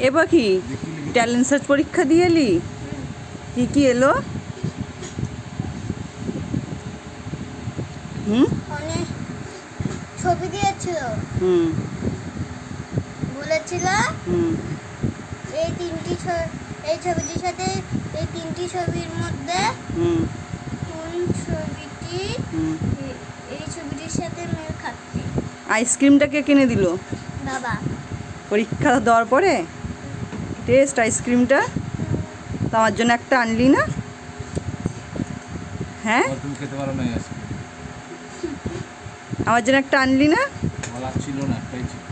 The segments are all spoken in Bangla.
এ পাখি ট্যালেন্ট সার্চ পরীক্ষা দিয়ে এলি? কি এলো? ছবি দিয়েছিল, বলেছিল এই ছবিটির সাথে এই তিনটি ছবির মধ্যে কোন ছবিটি এই ছবিটির সাথে মেল খাচ্ছে। আইসক্রিমটা কে কিনে দিল? বাবা। পরীক্ষা দেওয়ার পরে টেস্ট আইসক্রিমটা তো আমার জন্য একটা আনলি না? হ্যাঁ, তুমি খেতে পারো না আইসক্রিম, আমার জন্য একটা আনলি না? বলা ছিল না, একটাই ছিল।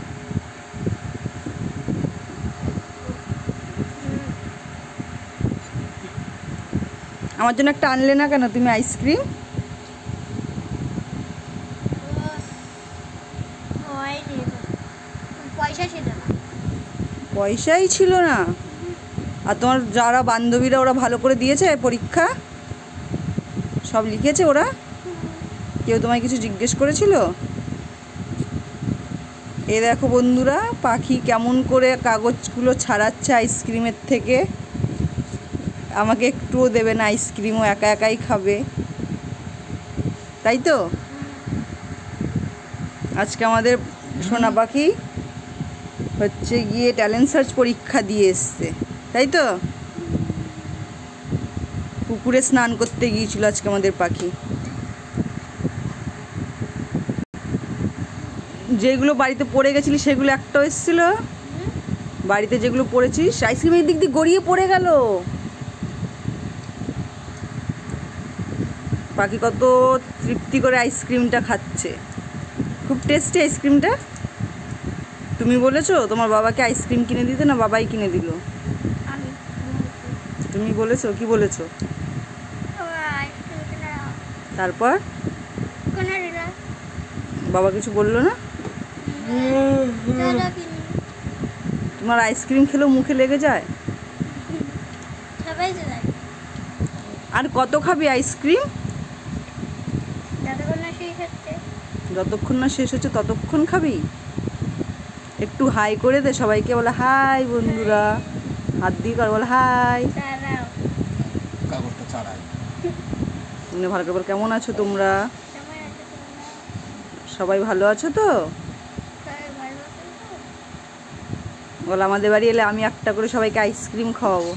আমার জন্য একটা আনলে না কেন তুমি আইসক্রিম? পয়সাই ছিল না? আর তোমার যারা বান্ধবীরা ওরা ভালো করে দিয়েছে পরীক্ষা? সব লিখেছে ওরা? কেউ তোমায় কিছু জিজ্ঞেস করেছিল? এ দেখো বন্ধুরা, পাখি কেমন করে কাগজগুলো ছাড়াচ্ছে আইসক্রিমের থেকে। আমাকে একটুও দেবে না আইসক্রিমও, একা একাই খাবে, তাই তো? আজকে আমাদের সোনা পাখি হচ্ছে গিয়ে ট্যালেন্ট সার্চ পরীক্ষা দিয়ে এসছে, তাই তো? পুকুরে স্নান করতে গিয়েছিল আজকে আমাদের পাখি। যেগুলো বাড়িতে পড়ে গেছিলি সেগুলো একটাও এসেছিল? বাড়িতে যেগুলো পড়েছিস আইসক্রিমের দিক দিয়ে গড়িয়ে পড়ে গেল। পাখি কত তৃপ্তি করে আইসক্রিমটা খাচ্ছে, খুব টেস্টি আইসক্রিমটা। তুমি বলেছো তোমার বাবাকে আইসক্রিম কিনে দিতে, না বাবাই কিনে দিল? তুমি বলেছো? কি বলেছো? তারপর বাবা কিছু বললো না? তোমার আইসক্রিম খেলেও মুখে লেগে যায়? আর কত খাবি আইসক্রিম? যতক্ষণ না শেষ হচ্ছে ততক্ষণ খাবি? একটু হাই করে দে সবাইকে, বলে হাই বন্ধুরা, হাত দিয়ে কর, বলে হাই। ভালো করে বল, কেমন আছো তোমরা? সবাই ভালো আছো তো? বল আমাদের বাড়ি এলে আমি একটা করে সবাইকে আইসক্রিম খাওয়াবো।